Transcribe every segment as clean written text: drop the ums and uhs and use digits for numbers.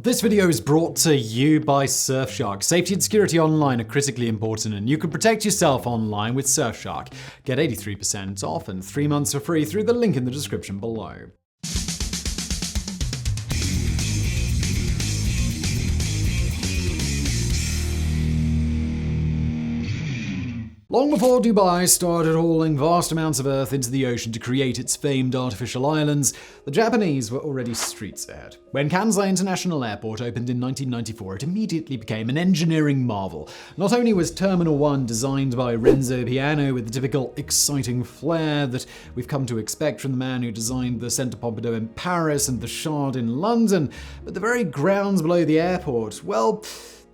This video is brought to you by Surfshark. Safety and security online are critically important, and you can protect yourself online with Surfshark. Get 83% off and 3 months for free through the link in the description below. Long before Dubai started hauling vast amounts of earth into the ocean to create its famed artificial islands, the Japanese were already streets ahead. When Kansai International Airport opened in 1994, it immediately became an engineering marvel. Not only was Terminal 1 designed by Renzo Piano with the typical exciting flair that we've come to expect from the man who designed the Centre Pompidou in Paris and the Shard in London, but the very grounds below the airport, well,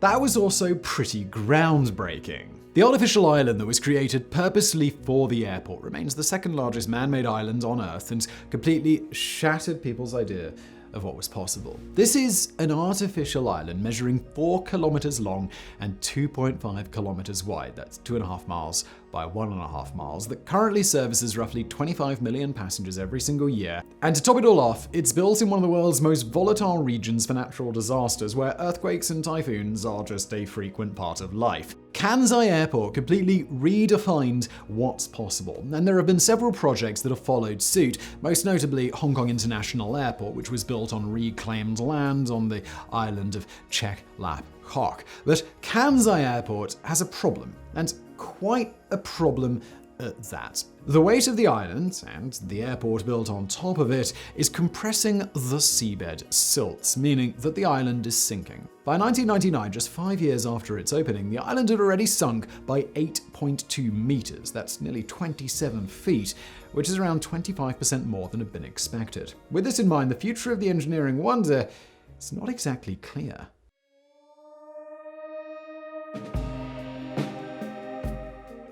that was also pretty groundbreaking. The artificial island that was created purposely for the airport remains the second largest man-made island on Earth and completely shattered people's idea of what was possible. This is an artificial island measuring 4 kilometers long and 2.5 kilometers wide. That's 2.5 miles by 1.5 miles, that currently services roughly 25 million passengers every single year. And to top it all off, it's built in one of the world's most volatile regions for natural disasters, where earthquakes and typhoons are just a frequent part of life. Kansai Airport completely redefined what's possible, and there have been several projects that have followed suit, most notably Hong Kong International Airport, which was built on reclaimed land on the island of Chek Lap Kok. But Kansai Airport has a problem, and quite a problem at that. The weight of the island, and the airport built on top of it, is compressing the seabed silts, meaning that the island is sinking. By 1999, just 5 years after its opening, the island had already sunk by 8.2 meters. That's nearly 27 feet, which is around 25% more than had been expected. With this in mind, the future of the engineering wonder is not exactly clear.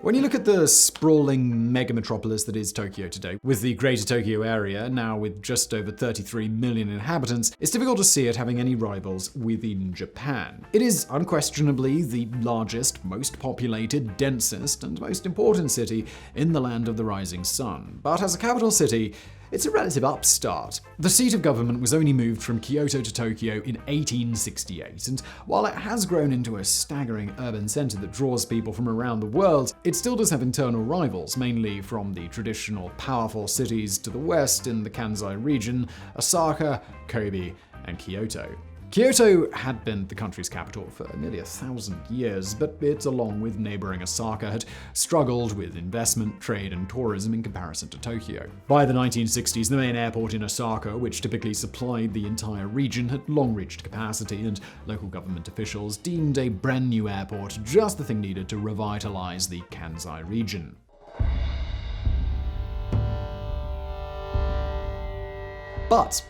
When you look at the sprawling megametropolis that is Tokyo today, with the Greater Tokyo area now with just over 33 million inhabitants, it's difficult to see it having any rivals within Japan. It is unquestionably the largest, most populated, densest, and most important city in the land of the rising sun. But as a capital city, it's a relative upstart. The seat of government was only moved from Kyoto to Tokyo in 1868, and while it has grown into a staggering urban center that draws people from around the world, it still does have internal rivals, mainly from the traditional powerful cities to the west in the Kansai region, Osaka, Kobe, and Kyoto. Kyoto had been the country's capital for nearly 1,000 years, but it, along with neighboring Osaka, had struggled with investment, trade, and tourism in comparison to Tokyo. By the 1960s, the main airport in Osaka, which typically supplied the entire region, had long reached capacity, and local government officials deemed a brand new airport just the thing needed to revitalize the Kansai region. But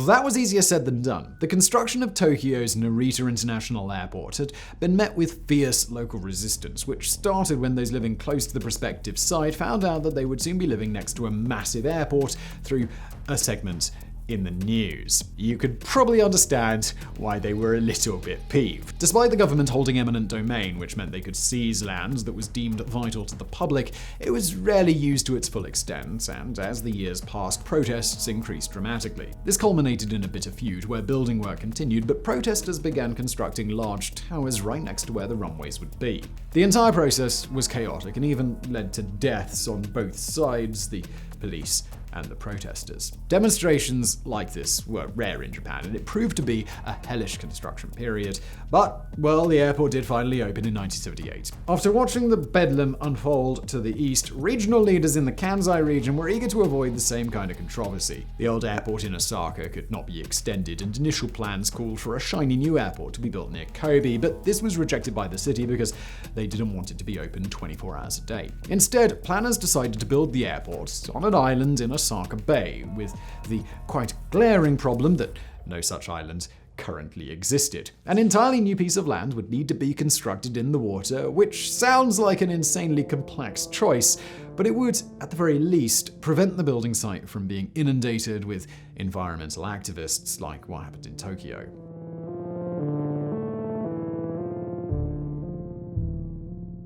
that was easier said than done. The construction of Tokyo's Narita International Airport had been met with fierce local resistance, which started when those living close to the prospective site found out that they would soon be living next to a massive airport through a segment in the news. You could probably understand why they were a little bit peeved. Despite the government holding eminent domain, which meant they could seize land that was deemed vital to the public, it was rarely used to its full extent, and as the years passed, protests increased dramatically. This culminated in a bitter feud where building work continued, but protesters began constructing large towers right next to where the runways would be. The entire process was chaotic and even led to deaths on both sides, the police and the protesters. Demonstrations like this were rare in Japan, and it proved to be a hellish construction period. But, well, the airport did finally open in 1978. After watching the bedlam unfold to the east, regional leaders in the Kansai region were eager to avoid the same kind of controversy. The old airport in Osaka could not be extended, and initial plans called for a shiny new airport to be built near Kobe, but this was rejected by the city because they didn't want it to be open 24 hours a day. Instead, planners decided to build the airport on an island in Osaka Bay, with the quite glaring problem that no such island currently existed. An entirely new piece of land would need to be constructed in the water, which sounds like an insanely complex choice, but it would, at the very least, prevent the building site from being inundated with environmental activists like what happened in Tokyo.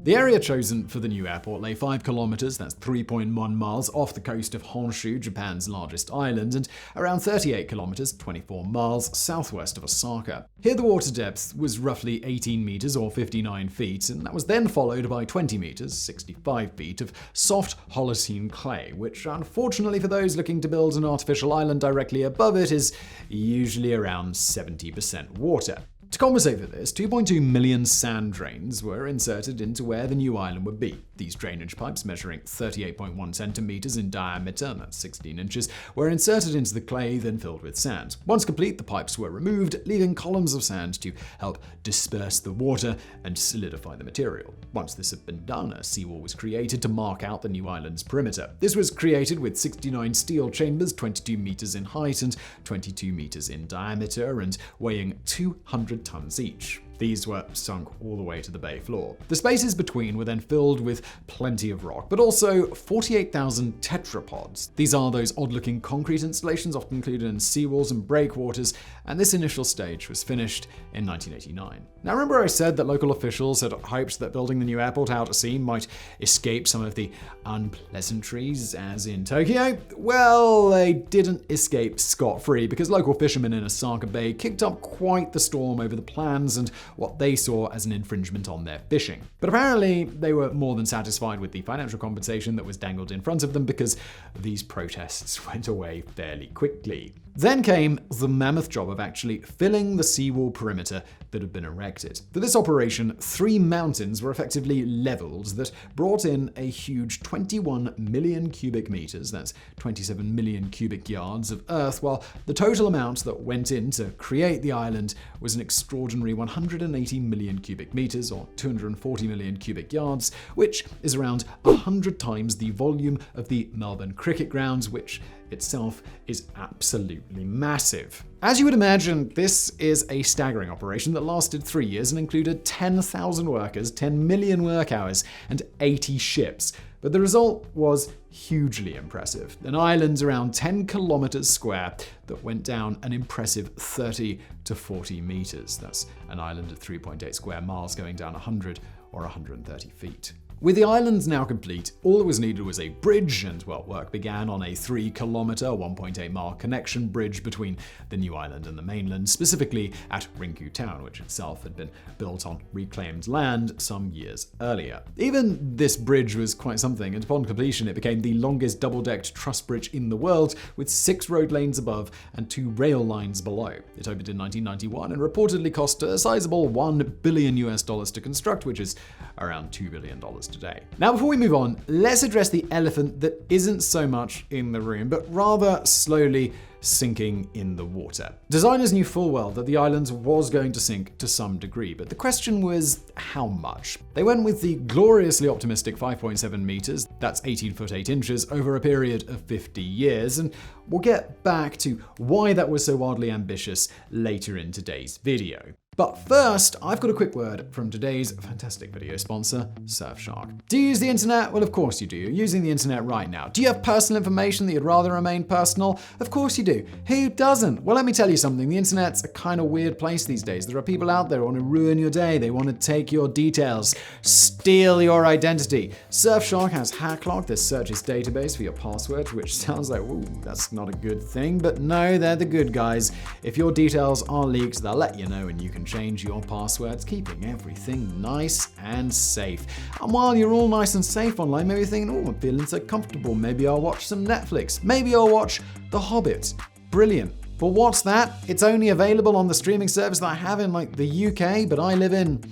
The area chosen for the new airport lay 5 kilometers, that's 3.1 miles, off the coast of Honshu, Japan's largest island, and around 38 kilometers, 24 miles, southwest of Osaka. Here the water depth was roughly 18 meters or 59 feet, and that was then followed by 20 meters, 65 feet, of soft Holocene clay, which unfortunately for those looking to build an artificial island directly above it is usually around 70% water. To compensate for this, 2.2 million sand drains were inserted into where the new island would be. These drainage pipes, measuring 38.1 centimeters in diameter, that's 16 inches, were inserted into the clay, then filled with sand. Once complete, the pipes were removed, leaving columns of sand to help disperse the water and solidify the material. Once this had been done, a seawall was created to mark out the new island's perimeter. This was created with 69 steel chambers, 22 meters in height and 22 meters in diameter, and weighing 200 tons each. These were sunk all the way to the bay floor. The spaces between were then filled with plenty of rock, but also 48,000 tetrapods. These are those odd-looking concrete installations often included in seawalls and breakwaters, and this initial stage was finished in 1989. Now remember I said that local officials had hoped that building the new airport out at sea might escape some of the unpleasantries, as in Tokyo? Well, they didn't escape scot-free, because local fishermen in Osaka Bay kicked up quite the storm over the plans and what they saw as an infringement on their fishing. But apparently, they were more than satisfied with the financial compensation that was dangled in front of them, because these protests went away fairly quickly. Then came the mammoth job of actually filling the seawall perimeter that had been erected. For this operation, 3 mountains were effectively leveled that brought in a huge 21 million cubic meters, that's 27 million cubic yards of earth, while the total amount that went in to create the island was an extraordinary 180 million cubic meters, or 240 million cubic yards, which is around 100 times the volume of the Melbourne Cricket Ground, which itself is absolutely massive. As you would imagine, this is a staggering operation that lasted 3 years and included 10,000 workers, 10 million work hours, and 80 ships. But the result was hugely impressive. An island around 10 kilometers square that went down an impressive 30 to 40 meters. That's an island of 3.8 square miles going down 100 or 130 feet. With the islands now complete, all that was needed was a bridge, and work began on a 3-kilometer, 1.8-mile connection bridge between the new island and the mainland, specifically at Rinku Town, which itself had been built on reclaimed land some years earlier. Even this bridge was quite something, and upon completion it became the longest double-decked truss bridge in the world, with 6 road lanes above and 2 rail lines below. It opened in 1991 and reportedly cost a sizable $1 billion to construct, which is around $2 billion today. Now, before we move on, let's address the elephant that isn't so much in the room, but rather slowly sinking in the water. Designers knew full well that the island was going to sink to some degree, but the question was how much. They went with the gloriously optimistic 5.7 meters, that's 18 foot 8 inches, over a period of 50 years, and we'll get back to why that was so wildly ambitious later in today's video. But first, I've got a quick word from today's fantastic video sponsor, Surfshark. Do you use the internet? Well, of course you do. You're using the internet right now. Do you have personal information that you'd rather remain personal? Of course you do. Who doesn't? Well, let me tell you something. The internet's a kind of weird place these days. There are people out there who want to ruin your day. They want to take your details, steal your identity. Surfshark has HackLock, this searches database for your password, which sounds like, ooh, that's not a good thing. But no, they're the good guys. If your details are leaked, they'll let you know and you can change your passwords, keeping everything nice and safe. And while you're all nice and safe online, maybe you're thinking, oh, I'm feeling so comfortable. Maybe I'll watch some Netflix. Maybe I'll watch The Hobbit. Brilliant. But what's that? It's only available on the streaming service that I have in the UK, but I live in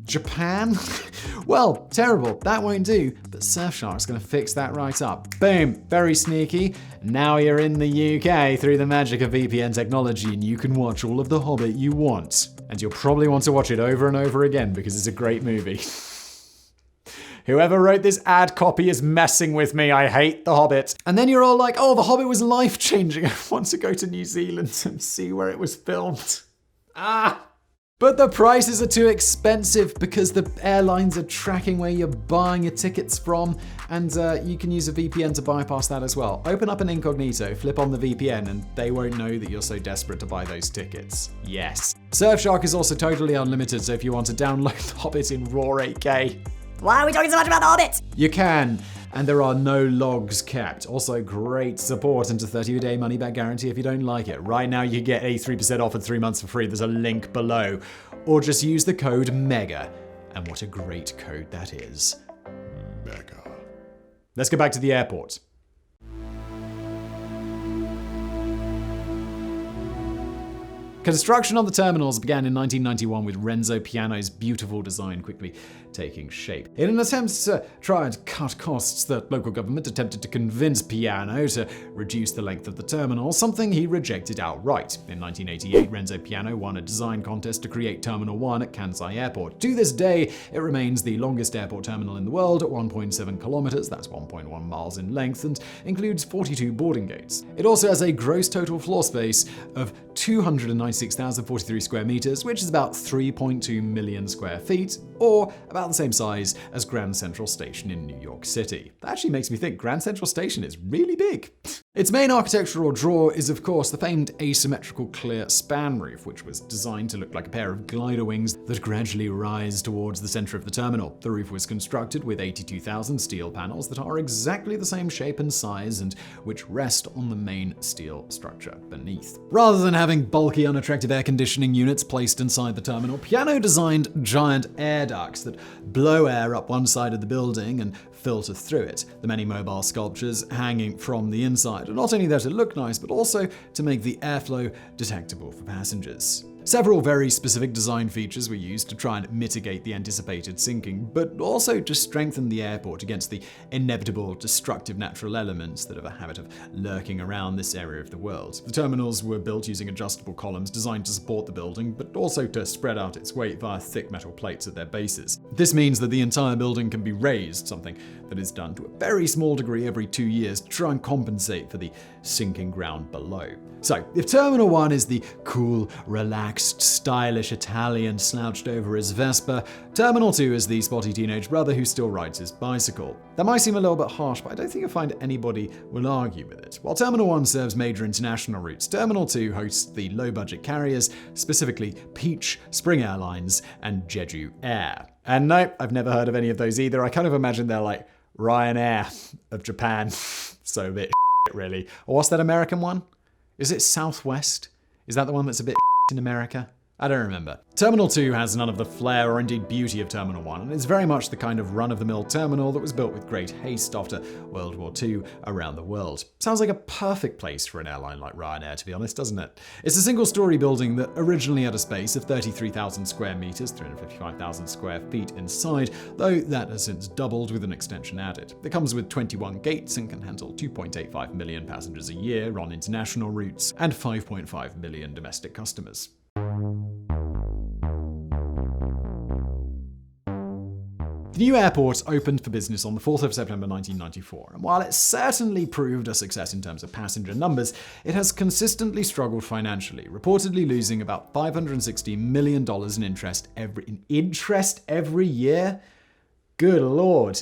Japan? Well, terrible. That won't do. But Surfshark's going to fix that right up. Boom. Very sneaky. Now you're in the UK through the magic of VPN technology, and you can watch all of The Hobbit you want. And you'll probably want to watch it over and over again because it's a great movie. Whoever wrote this ad copy is messing with me. I hate The Hobbit. And then you're all like, oh, The Hobbit was life-changing. I want to go to New Zealand and see where it was filmed. But the prices are too expensive because the airlines are tracking where you're buying your tickets from, and you can use a VPN to bypass that as well. Open up an incognito, flip on the VPN, and they won't know that you're so desperate to buy those tickets. Yes. Surfshark is also totally unlimited, so if you want to download The Hobbit in raw 8K... Why are we talking so much about The Hobbit? You can, and there are no logs kept. Also, great support and a 30-day money-back guarantee if you don't like it. Right now, you get 83% off and 3 months for free. There's a link below. Or just use the code MEGA. And what a great code that is. MEGA. Let's go back to the airport. Construction on the terminals began in 1991 with Renzo Piano's beautiful design quickly taking shape. In an attempt to try and cut costs, the local government attempted to convince Piano to reduce the length of the terminal, something he rejected outright. In 1988, Renzo Piano won a design contest to create Terminal 1 at Kansai Airport. To this day, it remains the longest airport terminal in the world at 1.7 kilometers, that's 1.1 miles in length, and includes 42 boarding gates. It also has a gross total floor space of 296,043 square meters, which is about 3.2 million square feet, or about the same size as Grand Central Station in New York City. That actually makes me think Grand Central Station is really big. Its main architectural draw is, of course, the famed asymmetrical clear span roof, which was designed to look like a pair of glider wings that gradually rise towards the center of the terminal. The roof was constructed with 82,000 steel panels that are exactly the same shape and size and which rest on the main steel structure beneath. Rather than having bulky, unattractive air conditioning units placed inside the terminal, Piano designed giant air ducts that blow air up one side of the building and filter through it. The many mobile sculptures hanging from the inside are not only there to look nice, but also to make the airflow detectable for passengers. Several very specific design features were used to try and mitigate the anticipated sinking, but also to strengthen the airport against the inevitable destructive natural elements that have a habit of lurking around this area of the world. The terminals were built using adjustable columns designed to support the building, but also to spread out its weight via thick metal plates at their bases. This means that the entire building can be raised, something that is done to a very small degree every 2 years to try and compensate for the sinking ground below. So, if Terminal 1 is the cool, relaxed, stylish Italian slouched over his Vespa, Terminal 2 is the spotty teenage brother who still rides his bicycle. That might seem a little bit harsh, but I don't think you'll find anybody will argue with it. While Terminal 1 serves major international routes, Terminal 2 hosts the low-budget carriers, specifically Peach, Spring Airlines, and Jeju Air. And no, I've never heard of any of those either. I kind of imagine they're like Ryanair of Japan. So a bit really. Or what's that American one? Is it Southwest? Is that the one that's a bit in America? I don't remember. Terminal 2 has none of the flair or indeed beauty of Terminal 1, and it's very much the kind of run-of-the-mill terminal that was built with great haste after World War II around the world. Sounds like a perfect place for an airline like Ryanair, to be honest, doesn't it? It's a single-story building that originally had a space of 33,000 square meters, 355,000 square feet inside, though that has since doubled with an extension added. It comes with 21 gates and can handle 2.85 million passengers a year on international routes and 5.5 million domestic customers. The new airport opened for business on the 4th of September 1994, and while it certainly proved a success in terms of passenger numbers, it has consistently struggled financially, reportedly losing about $560 million in interest every year? Good lord.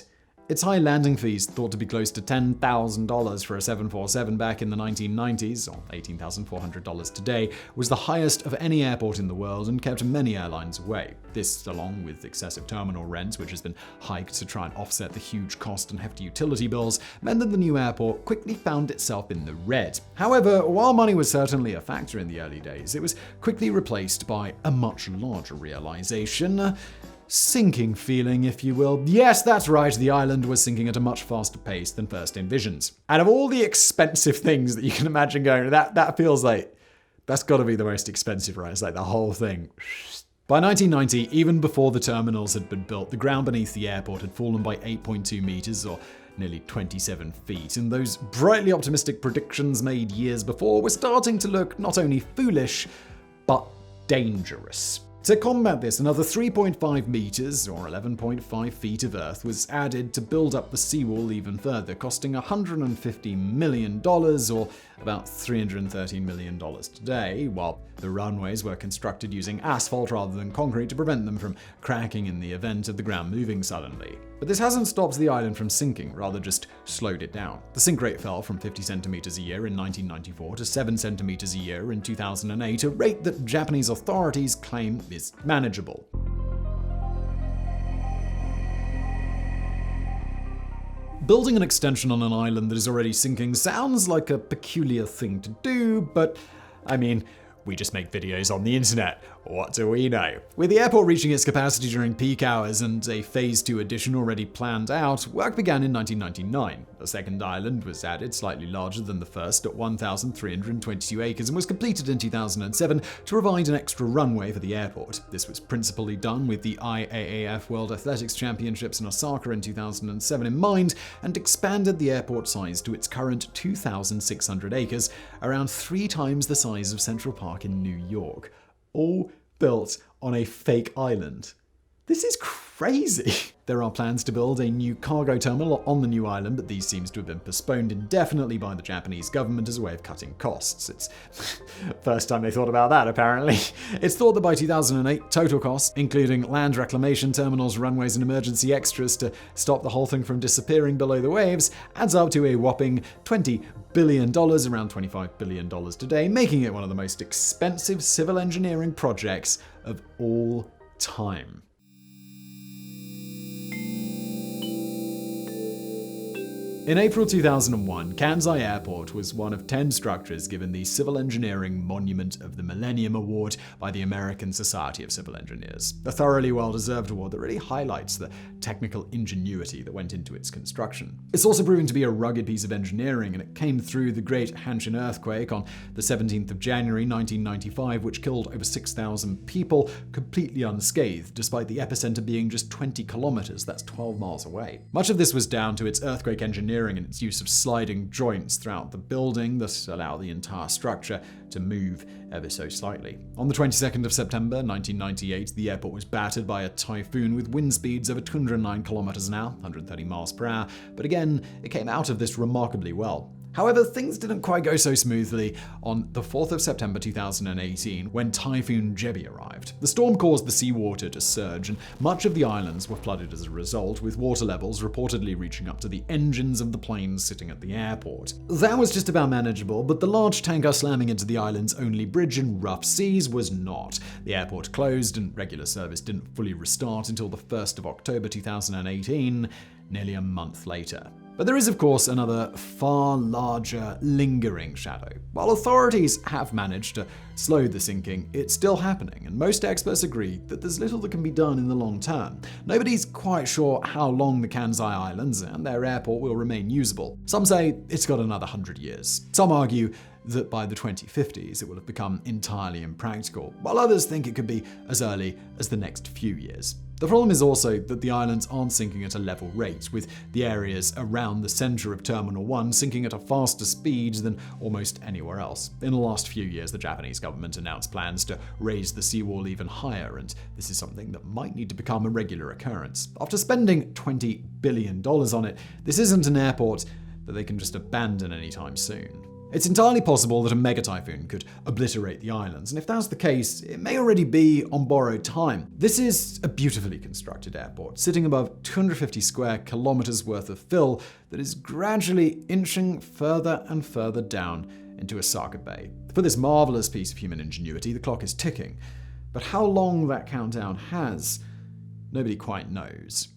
Its high landing fees, thought to be close to $10,000 for a 747 back in the 1990s, or $18,400 today, was the highest of any airport in the world and kept many airlines away. This, along with excessive terminal rent, which has been hiked to try and offset the huge cost and hefty utility bills, meant that the new airport quickly found itself in the red. However, while money was certainly a factor in the early days, it was quickly replaced by a much larger realization. Sinking feeling, if you will. Yes, that's right, the island was sinking at a much faster pace than first envisioned. Out of all the expensive things that you can imagine going, that feels like, that's gotta be the most expensive, right? It's like the whole thing. By 1990, even before the terminals had been built, the ground beneath the airport had fallen by 8.2 meters, or nearly 27 feet, and those brightly optimistic predictions made years before were starting to look not only foolish, but dangerous. To combat this, another 3.5 meters, or 11.5 feet of earth, was added to build up the seawall even further, costing $150 million, or about $313 million today, while the runways were constructed using asphalt rather than concrete to prevent them from cracking in the event of the ground moving suddenly. But this hasn't stopped the island from sinking, rather just slowed it down. The sink rate fell from 50 centimeters a year in 1994 to 7 centimeters a year in 2008, a rate that Japanese authorities claim is manageable. Building an extension on an island that is already sinking sounds like a peculiar thing to do, but we just make videos on the internet. What do we know? With the airport reaching its capacity during peak hours and a Phase 2 addition already planned out, work began in 1999. A second island was added, slightly larger than the first, at 1,322 acres, and was completed in 2007 to provide an extra runway for the airport. This was principally done with the IAAF World Athletics Championships in Osaka in 2007 in mind, and expanded the airport size to its current 2,600 acres, around 3 times the size of Central Park in New York. All built on a fake island. This is crazy. There are plans to build a new cargo terminal on the new island, but these seems to have been postponed indefinitely by the Japanese government as a way of cutting costs. It's first time they thought about that, apparently. It's thought that by 2008, total costs, including land reclamation, terminals, runways, and emergency extras to stop the whole thing from disappearing below the waves, adds up to a whopping $20 billion, around $25 billion today, making it one of the most expensive civil engineering projects of all time. In April 2001, Kansai Airport was one of 10 structures given the Civil Engineering Monument of the Millennium Award by the American Society of Civil Engineers, a thoroughly well-deserved award that really highlights the technical ingenuity that went into its construction. It's also proven to be a rugged piece of engineering, and it came through the Great Hanshin earthquake on the 17th of January 1995, which killed over 6,000 people, completely unscathed, despite the epicenter being just 20 kilometers, that's 12 miles away. Much of this was down to its earthquake engineering and its use of sliding joints throughout the building that allow the entire structure to move ever so slightly. On the 22nd of September 1998, the airport was battered by a typhoon with wind speeds over 209 kilometers an hour, 130 miles per hour, but again, it came out of this remarkably well. However, things didn't quite go so smoothly on the 4th of September 2018 when Typhoon Jebi arrived. The storm caused the seawater to surge, and much of the islands were flooded as a result, with water levels reportedly reaching up to the engines of the planes sitting at the airport. That was just about manageable, but the large tanker slamming into the island's only bridge in rough seas was not. The airport closed, and regular service didn't fully restart until the 1st of October 2018, nearly a month later. But there is, of course, another far larger, lingering shadow. While authorities have managed to slow the sinking, it's still happening, and most experts agree that there's little that can be done in the long term. Nobody's quite sure how long the Kansai Islands and their airport will remain usable. Some say it's got another 100 years. Some argue that by the 2050s it will have become entirely impractical, while others think it could be as early as the next few years. The problem is also that the islands aren't sinking at a level rate, with the areas around the center of Terminal 1 sinking at a faster speed than almost anywhere else. In the last few years, the Japanese government announced plans to raise the seawall even higher, and this is something that might need to become a regular occurrence. After spending $20 billion on it, this isn't an airport that they can just abandon anytime soon. It's entirely possible that a megatyphoon could obliterate the islands, and if that's the case, it may already be on borrowed time. This is a beautifully constructed airport, sitting above 250 square kilometers worth of fill that is gradually inching further and further down into Osaka Bay. For this marvelous piece of human ingenuity, the clock is ticking. But how long that countdown has, nobody quite knows.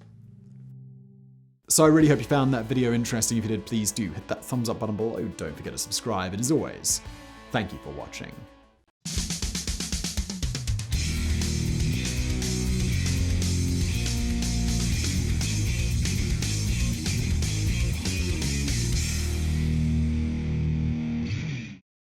So I really hope you found that video interesting. If you did, please do hit that thumbs up button below. Don't forget to subscribe. And as always, thank you for watching.